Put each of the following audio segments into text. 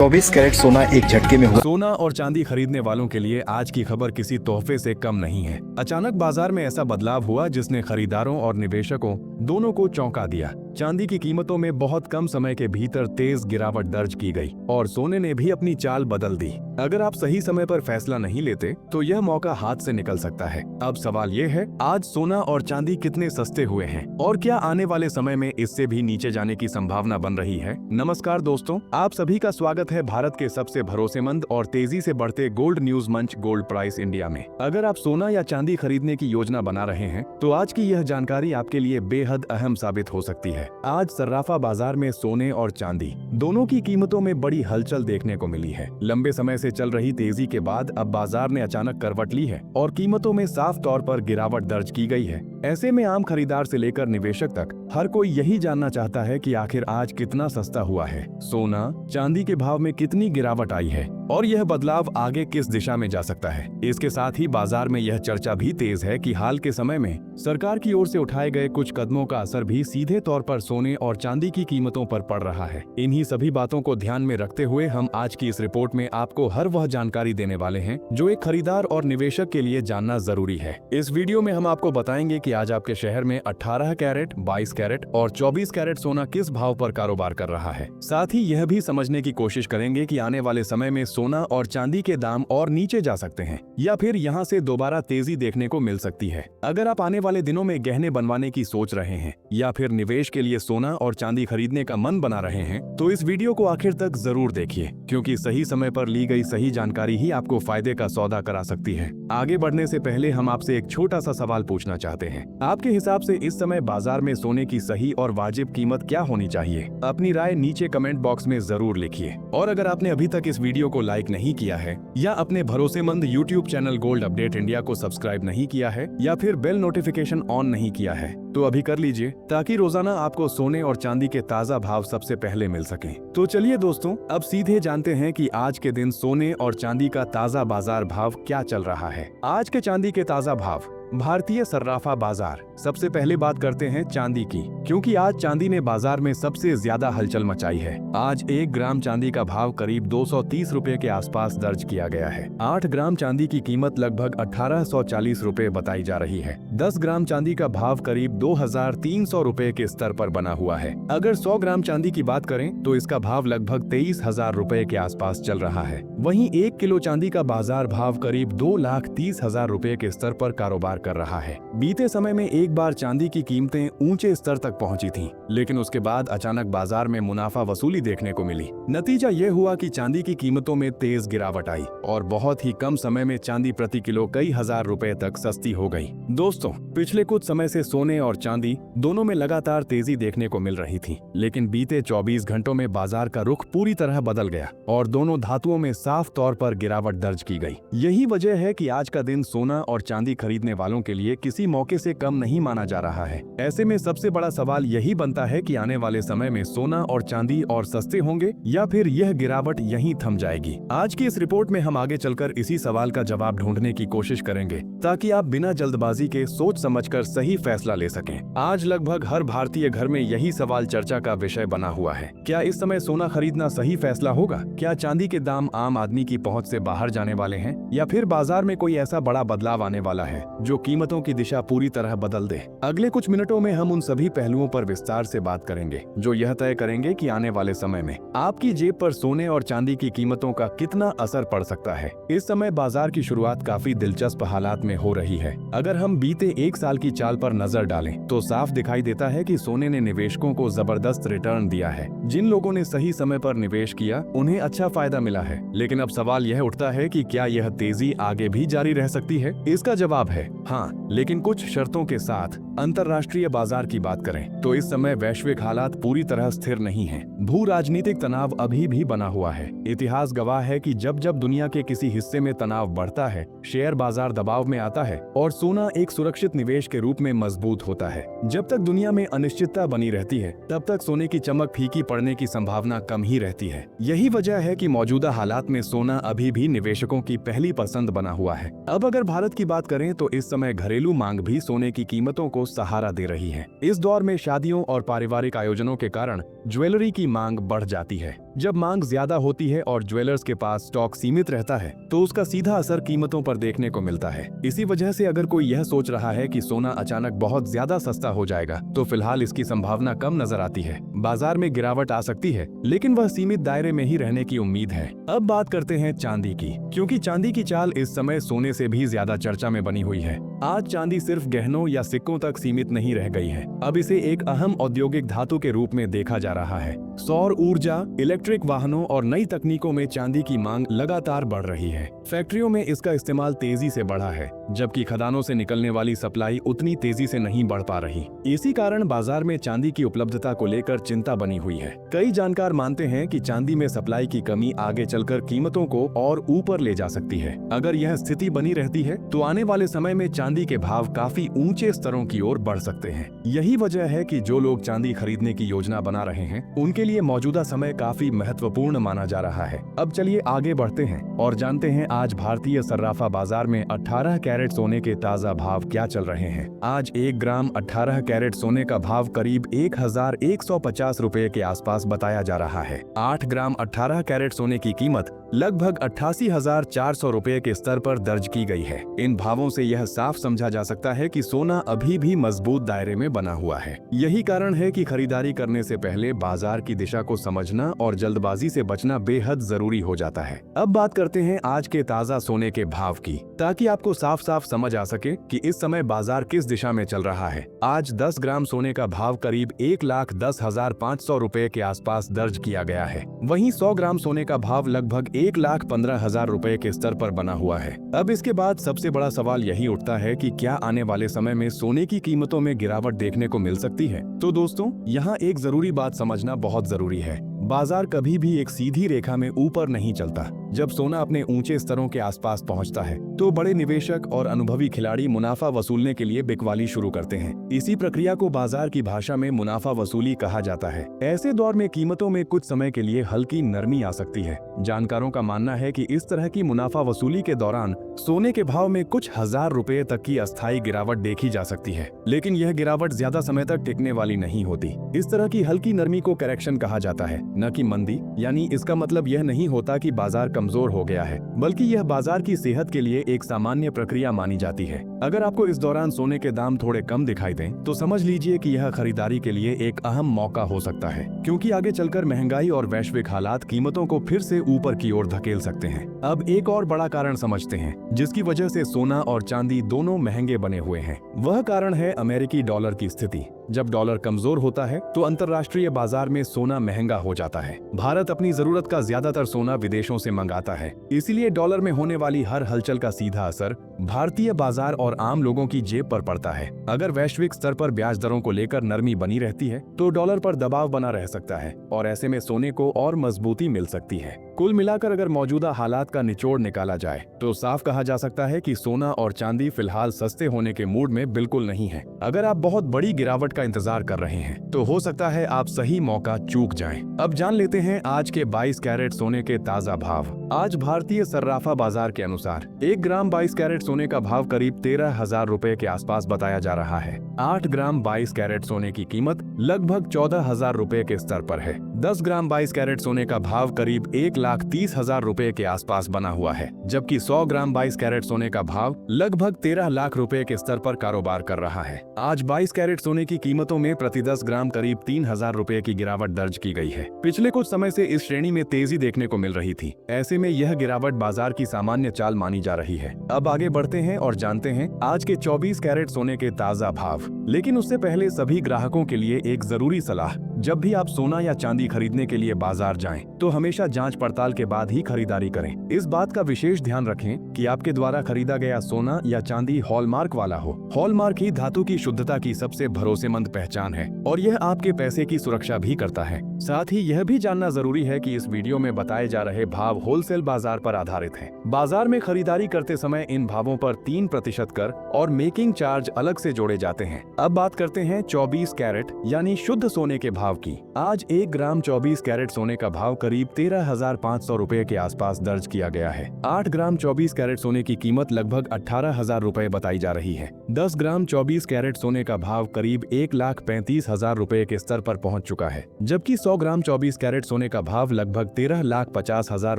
24 carat सोना एक झटके में हुआ। सोना और चांदी खरीदने वालों के लिए आज की खबर किसी तोहफे से कम नहीं है। अचानक बाजार में ऐसा बदलाव हुआ जिसने खरीदारों और निवेशकों दोनों को चौंका दिया। चांदी की कीमतों में बहुत कम समय के भीतर तेज गिरावट दर्ज की गई और सोने ने भी अपनी चाल बदल दी। अगर आप सही समय पर फैसला नहीं लेते तो यह मौका हाथ से निकल सकता है। अब सवाल ये है, आज सोना और चांदी कितने सस्ते हुए हैं और क्या आने वाले समय में इससे भी नीचे जाने की संभावना बन रही है। नमस्कार दोस्तों, आप सभी का स्वागत है भारत के सबसे भरोसेमंद और तेजी से बढ़ते गोल्ड न्यूज मंच गोल्ड प्राइस इंडिया में। अगर आप सोना या चांदी खरीदने की योजना बना रहे हैं तो आज की यह जानकारी आपके लिए बेहद अहम साबित हो सकती है। आज सर्राफा बाजार में सोने और चांदी दोनों की कीमतों में बड़ी हलचल देखने को मिली है। लंबे समय से चल रही तेजी के बाद अब बाजार ने अचानक करवट ली है और कीमतों में साफ तौर पर गिरावट दर्ज की गई है। ऐसे में आम खरीदार से लेकर निवेशक तक हर कोई यही जानना चाहता है कि आखिर आज कितना सस्ता हुआ है, सोना चांदी के भाव में कितनी गिरावट आई है और यह बदलाव आगे किस दिशा में जा सकता है। इसके साथ ही बाजार में यह चर्चा भी तेज है कि हाल के समय में सरकार की ओर से उठाए गए कुछ कदमों का असर भी सीधे तौर पर सोने और चांदी की कीमतों पर पड़ रहा है। इन्हीं सभी बातों को ध्यान में रखते हुए हम आज की इस रिपोर्ट में आपको हर वह जानकारी देने वाले हैं जो एक खरीदार और निवेशक के लिए जानना जरूरी है। इस वीडियो में हम आपको बताएंगे कि आज आपके शहर में 18 कैरेट, 22 कैरेट और 24 कैरेट सोना किस भाव पर कारोबार कर रहा है। साथ ही यह भी समझने की कोशिश करेंगे कि आने वाले समय में सोना और चांदी के दाम और नीचे जा सकते हैं या फिर यहां से दोबारा तेजी देखने को मिल सकती है। अगर आप आने वाले दिनों में गहने बनवाने की सोच रहे हैं या फिर निवेश के लिए सोना और चांदी खरीदने का मन बना रहे हैं तो इस वीडियो को आखिर तक जरूर देखिए, क्योंकि सही समय पर ली गई सही जानकारी ही आपको फायदे का सौदा करा सकती है। आगे बढ़ने से पहले हम आपसे एक छोटा सा सवाल पूछना चाहते हैं। आपके हिसाब से इस समय बाजार में सोने की सही और वाजिब कीमत क्या होनी चाहिए? अपनी राय नीचे कमेंट बॉक्स में जरूर लिखिए। और अगर आपने अभी तक इस वीडियो को लाइक नहीं किया है या अपने भरोसेमंद YouTube channel gold update India को सब्सक्राइब नहीं किया है या फिर बेल नोटिफिकेशन ऑन नहीं किया है तो अभी कर लीजिए, ताकि रोजाना आपको सोने और चांदी के ताजा भाव सबसे पहले मिल सकें। तो चलिए दोस्तों, अब सीधे जानते हैं कि आज के दिन सोने और चांदी का ताजा बाजार भाव क्या चल रहा है। आज के चांदी के ताजा भाव भारतीय सर्राफा बाजार। सबसे पहले बात करते हैं चांदी की, क्योंकि आज चांदी ने बाजार में सबसे ज्यादा हलचल मचाई है। आज 1 ग्राम चांदी का भाव करीब 230 रुपए के आसपास दर्ज किया गया है। 8 ग्राम चांदी की कीमत लगभग 1840 रुपए बताई जा रही है। 10 ग्राम चांदी का भाव करीब 2300 रुपए के स्तर पर बना हुआ है। अगर 100 ग्राम चांदी की बात करें तो इसका भाव लगभग 23,000 रुपए के आसपास चल रहा है। वहीं 1 किलो चांदी का बाजार भाव करीब 2,30,000 रुपए के स्तर पर कारोबार कर रहा है। बीते समय में एक बार चांदी की कीमतें ऊंचे स्तर तक पहुंची थीं, लेकिन उसके बाद अचानक बाजार में मुनाफा वसूली देखने को मिली। नतीजा यह हुआ कि चांदी की कीमतों में तेज गिरावट आई और बहुत ही कम समय में चांदी प्रति किलो कई हजार रुपए तक सस्ती हो गई। दोस्तों, पिछले कुछ समय से सोने और चांदी दोनों में लगातार तेजी देखने को मिल रही थी, लेकिन बीते 24 घंटों में बाजार का रुख पूरी तरह बदल गया और दोनों धातुओं में साफ तौर पर गिरावट दर्ज की गई। यही वजह है कि आज का दिन सोना और चांदी खरीदने वालों के लिए किसी मौके से कम नहीं माना जा रहा है। ऐसे में सबसे बड़ा सवाल यही बनता है कि आने वाले समय में सोना और चांदी और सस्ते होंगे या फिर यह गिरावट यहीं थम जाएगी। आज की इस रिपोर्ट में हम आगे चलकर इसी सवाल का जवाब ढूंढने की कोशिश करेंगे, ताकि आप बिना जल्दबाजी के सोच समझकर सही फैसला ले सकें। आज लगभग हर भारतीय घर में यही सवाल चर्चा का विषय बना हुआ है। क्या इस समय सोना खरीदना सही फैसला होगा? क्या चांदी के दाम आम आदमी की पहुंच से बाहर जाने वाले हैं या फिर बाजार में कोई ऐसा बड़ा बदलाव आने वाला है जो कीमतों की दिशा पूरी तरह बदल दे? अगले कुछ मिनटों में हम उन सभी पहलुओं पर विस्तार से बात करेंगे जो यह तय करेंगे कि आने वाले समय में आपकी जेब पर सोने और चांदी की कीमतों का कितना असर पड़ सकता है। इस समय बाजार की शुरुआत काफी दिलचस्प हालात में हो रही है। अगर हम बीते 1 साल की चाल पर नजर डालें तो साफ दिखाई देता है कि सोने ने निवेशकों को जबरदस्त रिटर्न दिया है। जिन लोगों ने सही समय पर निवेश किया उन्हें अच्छा फायदा मिला है। लेकिन अब सवाल यह उठता है कि क्या यह तेजी आगे भी जारी रह सकती है? इसका जवाब है हाँ, लेकिन कुछ शर्तों के साथ। अंतर्राष्ट्रीय बाजार की बात करें तो इस समय वैश्विक हालात पूरी तरह स्थिर नहीं हैं। भू राजनीतिक तनाव अभी भी बना हुआ है। इतिहास गवाह है कि जब जब दुनिया के किसी हिस्से में तनाव बढ़ता है, शेयर बाजार दबाव में आता है और सोना एक सुरक्षित निवेश के रूप में मजबूत होता है। जब तक दुनिया में अनिश्चितता बनी रहती है तब तक सोने की चमक फीकी पड़ने की संभावना कम ही रहती है। यही वजह है कि मौजूदा हालात में सोना अभी भी निवेशकों की पहली पसंद बना हुआ है। अब अगर भारत की बात करें तो इस समय घरेलू मांग भी सोने की कीमतों को सहारा दे रही है। इस दौर में शादियों और पारिवारिक आयोजनों के कारण ज्वेलरी की मांग बढ़ जाती है। जब मांग ज्यादा होती है और ज्वेलर्स के पास स्टॉक सीमित रहता है तो उसका सीधा असर कीमतों पर देखने को मिलता है। इसी वजह से अगर कोई यह सोच रहा है कि सोना अचानक बहुत ज्यादा सस्ता हो जाएगा तो फिलहाल इसकी संभावना कम नजर आती है। बाजार में गिरावट आ सकती है लेकिन वह सीमित दायरे में ही रहने की उम्मीद है। अब बात करते हैं चांदी की, क्योंकि चांदी की चाल इस समय सोने से भी ज्यादा चर्चा में बनी हुई है। आज चांदी सिर्फ गहनों या सिक्कों तक सीमित नहीं रह गई है, अब इसे एक अहम औद्योगिक धातु के रूप में देखा जा रहा है। सौर ऊर्जा, इलेक्ट्रिक वाहनों और नई तकनीकों में चांदी की मांग लगातार बढ़ रही है। फैक्ट्रियों में इसका इस्तेमाल तेजी से बढ़ा है, जबकि खदानों से निकलने वाली सप्लाई उतनी तेजी से नहीं बढ़ पा रही। इसी कारण बाजार में चांदी की उपलब्धता को लेकर चिंता बनी हुई है। कई जानकार मानते हैं कि चांदी में सप्लाई की कमी आगे चलकर कीमतों को और ऊपर ले जा सकती है। अगर यह स्थिति बनी रहती है तो आने वाले समय में चांदी के भाव काफी ऊंचे स्तरों की ओर बढ़ सकते हैं। यही वजह है कि जो लोग चांदी खरीदने की योजना बना रहे हैं उनके लिए मौजूदा समय काफी महत्वपूर्ण माना जा रहा है। अब चलिए आगे बढ़ते हैं और जानते हैं आज भारतीय सर्राफा बाजार में 18 कैरेट सोने के ताजा भाव क्या चल रहे हैं। आज 1 ग्राम 18 कैरेट सोने का भाव करीब 1150 रुपए के आसपास बताया जा रहा है। 8 ग्राम 18 कैरेट सोने की कीमत लगभग 88,400 रुपए के स्तर पर दर्ज की गई है। इन भावों से यह साफ समझा जा सकता है कि सोना अभी भी मजबूत दायरे में बना हुआ है। यही कारण है कि खरीदारी करने से पहले बाजार की दिशा को समझना और जल्दबाजी से बचना बेहद जरूरी हो जाता है। अब बात करते हैं आज के ताजा सोने के भाव की, ताकि आपको साफ साफ समझ आ सके कि इस समय बाजार किस दिशा में चल रहा है। आज 10 ग्राम सोने का भाव करीब 1,10,500 रुपए के आसपास दर्ज किया गया है। वहीं 100 ग्राम सोने का भाव लगभग 1,15,000 रुपए के स्तर पर बना हुआ है। अब इसके बाद सबसे बड़ा सवाल यही उठता है कि क्या आने वाले समय में सोने की कीमतों में गिरावट देखने को मिल सकती है। तो दोस्तों, यहाँ एक जरूरी बात समझना बहुत जरूरी है। बाजार कभी भी एक सीधी रेखा में ऊपर नहीं चलता। जब सोना अपने ऊंचे स्तरों के आसपास पहुंचता है तो बड़े निवेशक और अनुभवी खिलाड़ी मुनाफा वसूलने के लिए बिकवाली शुरू करते हैं। इसी प्रक्रिया को बाजार की भाषा में मुनाफा वसूली कहा जाता है। ऐसे दौर में कीमतों में कुछ समय के लिए हल्की नरमी आ सकती है। जानकारों का मानना है कि इस तरह की मुनाफा वसूली के दौरान सोने के भाव में कुछ हजार रुपए तक की अस्थायी गिरावट देखी जा सकती है, लेकिन यह गिरावट ज्यादा समय तक टिकने वाली नहीं होती। इस तरह की हल्की नरमी को करेक्शन कहा जाता है, न कि मंदी। यानी इसका मतलब यह नहीं होता कि बाजार कमजोर हो गया है, बल्कि यह बाजार की सेहत के लिए एक सामान्य प्रक्रिया मानी जाती है। अगर आपको इस दौरान सोने के दाम थोड़े कम दिखाई दें तो समझ लीजिए कि यह खरीदारी के लिए एक अहम मौका हो सकता है, क्योंकि आगे चलकर महंगाई और वैश्विक हालात कीमतों को फिर से ऊपर की ओर धकेल सकते हैं। अब एक और बड़ा कारण समझते हैं जिसकी वजह से सोना और चांदी दोनों महंगे बने हुए हैं। वह कारण है अमेरिकी डॉलर की स्थिति। जब डॉलर कमजोर होता है तो अंतर्राष्ट्रीय बाजार में सोना महंगा हो जाता है। भारत अपनी जरूरत का ज्यादातर सोना विदेशों से मंगाता है, इसीलिए डॉलर में होने वाली हर हलचल का सीधा असर भारतीय बाजार और आम लोगों की जेब पर पड़ता है। अगर वैश्विक स्तर पर ब्याज दरों को लेकर नरमी बनी रहती है तो डॉलर पर दबाव बना रह सकता है और ऐसे में सोने को और मजबूती मिल सकती है। कुल मिलाकर अगर मौजूदा हालात का निचोड़ निकाला जाए तो साफ कहा जा सकता है कि सोना और चांदी फिलहाल सस्ते होने के मूड में बिल्कुल नहीं है। अगर आप बहुत बड़ी गिरावट का इंतजार कर रहे हैं तो हो सकता है आप सही मौका चूक जाएं। अब जान लेते हैं आज के 22 कैरेट सोने के ताजा भाव। आज भारतीय सर्राफा बाजार के अनुसार 1 ग्राम 22 कैरेट सोने का भाव करीब 13,000 रुपए के आसपास बताया जा रहा है। 8 ग्राम 22 कैरेट सोने की कीमत लगभग 14,000 रुपए के स्तर पर है। 10 ग्राम 22 कैरेट सोने का भाव करीब 1,30,000 रुपए के आसपास बना हुआ है, जबकि 100 ग्राम 22 कैरेट सोने का भाव लगभग 13 लाख रुपए के स्तर पर कारोबार कर रहा है। आज 22 कैरेट सोने की कीमतों में प्रति 10 ग्राम करीब 3,000 रुपए की गिरावट दर्ज की गई है। पिछले कुछ समय से इस श्रेणी में तेजी देखने को मिल रही थी। ऐसे में यह गिरावट बाजार की सामान्य चाल मानी जा रही है। अब आगे बढ़ते हैं और जानते हैं आज के 24 कैरेट सोने के ताजा भाव। लेकिन उससे पहले सभी ग्राहकों के लिए एक जरूरी सलाह। जब भी आप सोना या चांदी खरीदने के लिए बाजार जाएं, तो हमेशा जांच पड़ताल के बाद ही खरीदारी करें। इस बात का विशेष ध्यान रखें कि आपके द्वारा खरीदा गया सोना या चांदी हॉलमार्क वाला हो। हॉलमार्क ही धातु की शुद्धता की सबसे भरोसेमंद पहचान है और यह आपके पैसे की सुरक्षा भी करता है। साथ ही यह भी जानना जरूरी है कि इस वीडियो में बताए जा रहे भाव होलसेल बाजार पर आधारित हैं। बाजार में खरीदारी करते समय इन भावों पर 3% कर और मेकिंग चार्ज अलग से जोड़े जाते हैं। अब बात करते हैं 24 कैरेट यानी शुद्ध सोने के भाव भाव की। आज 1 ग्राम 24 कैरेट सोने का भाव करीब 13,500 रुपए के आसपास दर्ज किया गया है। 8 ग्राम 24 कैरेट सोने की कीमत लगभग 18,000 रुपए बताई जा रही है। 10 ग्राम 24 कैरेट सोने का भाव करीब 1,35,000 रुपए के स्तर पर पहुंच चुका है, जबकि 100 ग्राम 24 कैरेट सोने का भाव लगभग 13,50,000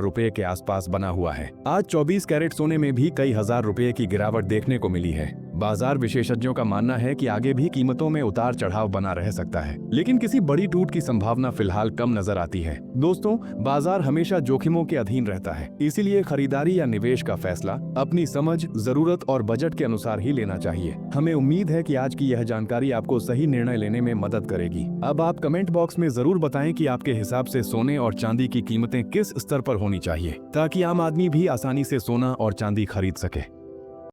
रुपए के आसपास बना हुआ है। आज 24 कैरेट सोने में भी कई हजार रुपए की गिरावट देखने को मिली है। बाजार विशेषज्ञों का मानना है कि आगे भी कीमतों में उतार चढ़ाव बना रह सकता है, लेकिन किसी बड़ी टूट की संभावना फिलहाल कम नजर आती है। दोस्तों, बाजार हमेशा जोखिमों के अधीन रहता है, इसीलिए खरीदारी या निवेश का फैसला अपनी समझ, जरूरत और बजट के अनुसार ही लेना चाहिए। हमें उम्मीद है कि आज की यह जानकारी आपको सही निर्णय लेने में मदद करेगी। अब आप कमेंट बॉक्स में जरूर बताएं कि आपके हिसाब से सोने और चांदी की कीमतें किस स्तर पर होनी चाहिए, ताकि आम आदमी भी आसानी से सोना और चांदी खरीद सके।